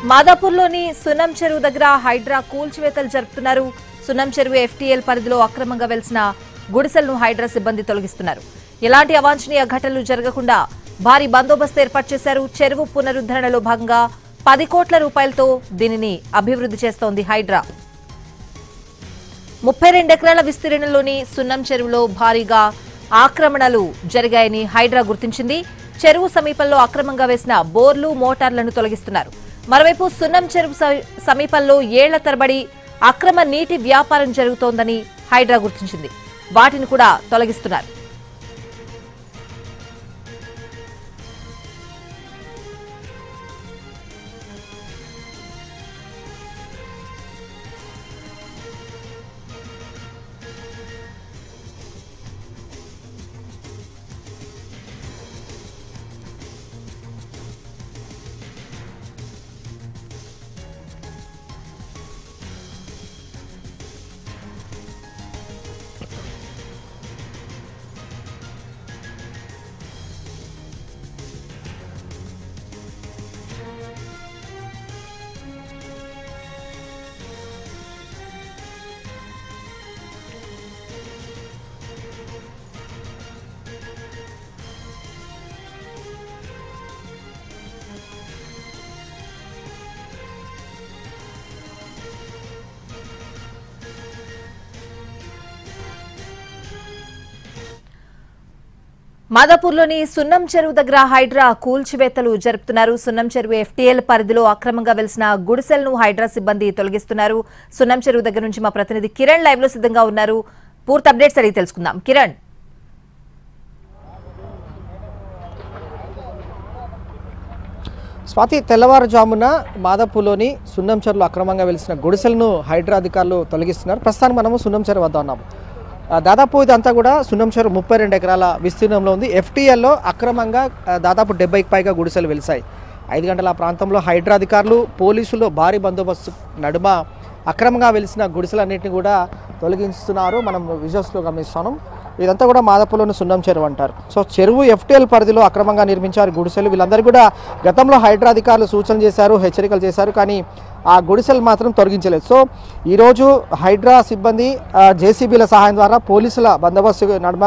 మాదాపూర్లోని సున్నం చెరువు దగ్గర హైడ్రా కూల్చివేతలు జరుపుతున్నారు. సున్నం చెరువు ఎఫ్టీఎల్ పరిధిలో అక్రమంగా వెలిసిన గుడిసెలను హైడ్రా సిబ్బంది తొలగిస్తున్నారు. ఎలాంటి అవాంఛనీయ ఘటనలు జరగకుండా భారీ బందోబస్తు ఏర్పాటు చేశారు. చెరువు పునరుద్ధరణలో భాగంగా 10 కోట్ల రూపాయలతో దీనిని అభివృద్ధి చేస్తోంది హైడ్రా. 32 ఎకరాల విస్తీర్ణంలోని సున్నం చెరువులో భారీగా ఆక్రమణలు జరిగాయని హైడ్రా గుర్తించింది. చెరువు సమీపంలో అక్రమంగా వేసిన బోర్లు, మోటార్లను తొలగిస్తున్నారు. మరోవైపు సున్నం చెరువు సమీపంలో ఏళ్ల తరబడి అక్రమ నీటి వ్యాపారం జరుగుతోందని హైడ్రా గుర్తించింది. వాటిని కూడా తొలగిస్తున్నారు. మాదాపూర్లోని సున్నం చెరువు దగ్గర హైడ్రా కూల్చివేతలు జరుపుతున్నారు. సున్నం చెరువు ఎఫ్టీఎల్ పరిధిలో అక్రమంగా వెలిసిన గుడిసెలను హైడ్రా సిబ్బంది తొలగిస్తున్నారు. సున్నం చెరువు దగ్గర నుంచి మా ప్రతినిధి కిరణ్ లైవ్ లో సిద్ధంగా ఉన్నారు. పూర్తి అప్డేట్స్ అడిగి తెలుసుకుందాం. కిరణ్, స్వాతి, తెల్లవారుజామున మాదాపూర్లోని సున్నం చెరువులో అక్రమంగా వెలిసిన గుడిసెలను హైడ్రా అధికారులు తొలగిస్తున్నారు. ప్రస్తుతానికి మనము సున్నం చెరువు వద్ద ఉన్నాము. దాదాపు ఇదంతా కూడా సున్నం చెరువు 32 ఎకరాల విస్తీర్ణంలో ఉంది. ఎఫ్టీఎల్లో అక్రమంగా దాదాపు 70కి పైగా గుడిసెలు వెలిసాయి. 5 గంటల ప్రాంతంలో హైడ్రా అధికారులు, పోలీసులు భారీ బందోబస్తు నడుమ అక్రమంగా వెలిసిన గుడిసెలన్నింటినీ కూడా తొలగిస్తున్నారు. మనం విజువల్స్లో గమనిస్తున్నాం. ఇదంతా కూడా మాదాపూర్లోని సున్నం చెరువు అంటారు. సో చెరువు ఎఫ్టీఎల్ పరిధిలో అక్రమంగా నిర్మించారు గుడిసెలు. వీళ్ళందరూ కూడా గతంలో హైడ్రా అధికారులు సూచనలు చేశారు, హెచ్చరికలు చేశారు, కానీ ఆ గుడిసెలు మాత్రం తొలగించలేదు. సో ఈరోజు హైడ్రా సిబ్బంది జేసీబీల సహాయం ద్వారా పోలీసుల బందోబస్తు నడుమ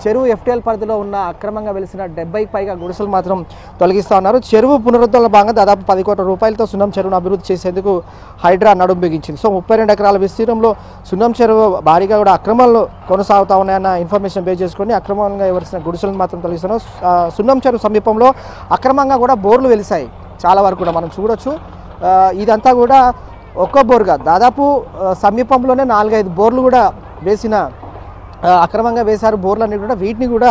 చెరువు ఎఫ్టీఎల్ పరిధిలో ఉన్న అక్రమంగా వెలిసిన 70కి పైగా గుడిసెలు మాత్రం తొలగిస్తూ ఉన్నారు. చెరువు పునరుద్ధరణ భాగంగా దాదాపు 10 కోట్ల రూపాయలతో సున్నం చెరువును అభివృద్ధి చేసేందుకు హైడ్రా నడుం బిగించింది. సో 32 ఎకరాల విస్తీర్ణంలో సున్నం చెరువు భారీగా కూడా అక్రమాలు కొనసాగుతూ ఉన్నాయన్న ఇన్ఫర్మేషన్ బేస్ చేసుకొని అక్రమంగా వెలిసిన గుడిసెలను మాత్రం తొలగిస్తున్నారు. సున్నం చెరువు సమీపంలో అక్రమంగా కూడా బోర్లు వెలిసాయి. చాలా వరకు కూడా మనం చూడొచ్చు. ఇదంతా కూడా ఒక్క బోర్గా దాదాపు సమీపంలోనే 4-5 బోర్లు కూడా వేసిన అక్రమంగా వేశారు. బోర్లన్నీ కూడా వీటిని కూడా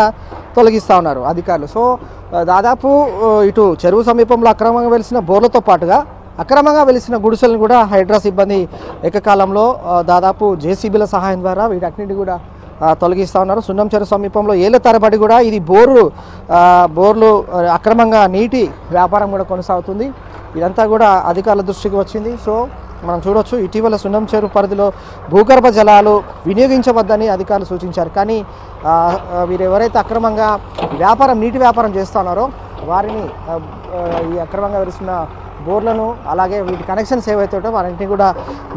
తొలగిస్తూ ఉన్నారు అధికారులు. సో దాదాపు ఇటు చెరువు సమీపంలో అక్రమంగా వెలిసిన బోర్లతో పాటుగా అక్రమంగా వెలిసిన గుడిసెలను కూడా హైడ్రా సిబ్బంది ఏకకాలంలో దాదాపు జేసీబీల సహాయం ద్వారా వీటన్నిటిని కూడా తొలగిస్తూ ఉన్నారు. సున్నం చెరువు సమీపంలో ఏళ్ల తరబడి కూడా ఇది బోర్లు అక్రమంగా నీటి వ్యాపారం కూడా కొనసాగుతుంది. ఇదంతా కూడా అధికారుల దృష్టికి వచ్చింది. సో మనం చూడొచ్చు, ఇటీవల సున్నం చెరువు పరిధిలో భూగర్భ జలాలు వినియోగించవద్దని అధికారులు సూచించారు. కానీ వీరు ఎవరైతే అక్రమంగా నీటి వ్యాపారం చేస్తున్నారో వారిని ఈ అక్రమంగా వెలిసిన బోర్లను అలాగే వీటి కనెక్షన్స్ ఏవైతే ఉంటాయో వారింటిని కూడా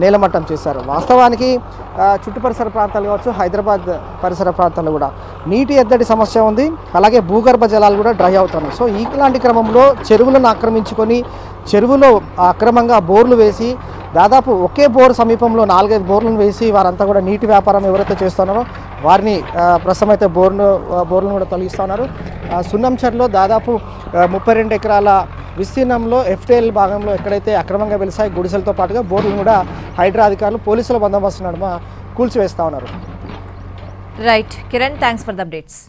నేలమట్టం చేశారు. వాస్తవానికి చుట్టు పరిసర ప్రాంతాలు కావచ్చు, హైదరాబాద్ పరిసర ప్రాంతాల్లో కూడా నీటి ఎద్దడి సమస్య ఉంది. అలాగే భూగర్భ జలాలు కూడా డ్రై అవుతున్నాయి. సో ఇలాంటి క్రమంలో చెరువులను ఆక్రమించుకొని చెరువులో అక్రమంగా బోర్లు వేసి దాదాపు ఒకే బోర్ సమీపంలో 4-5 బోర్లను వేసి వారంతా కూడా నీటి వ్యాపారం ఎవరైతే చేస్తున్నారో వారిని ప్రస్తుతం అయితే బోర్లను కూడా తొలగిస్తున్నారు. సున్నం చెరువులో దాదాపు 32 ఎకరాల విస్తీర్ణంలో ఎఫ్టీఎల్ భాగంలో ఎక్కడైతే అక్రమంగా వెలిసాయి గుడిసెలతో పాటుగా బోర్లను కూడా హైడ్రా అధికారులు పోలీసుల బందోబస్తు నడుమ కూల్చివేస్తా ఉన్నారు. Right Kiran, thanks for the updates.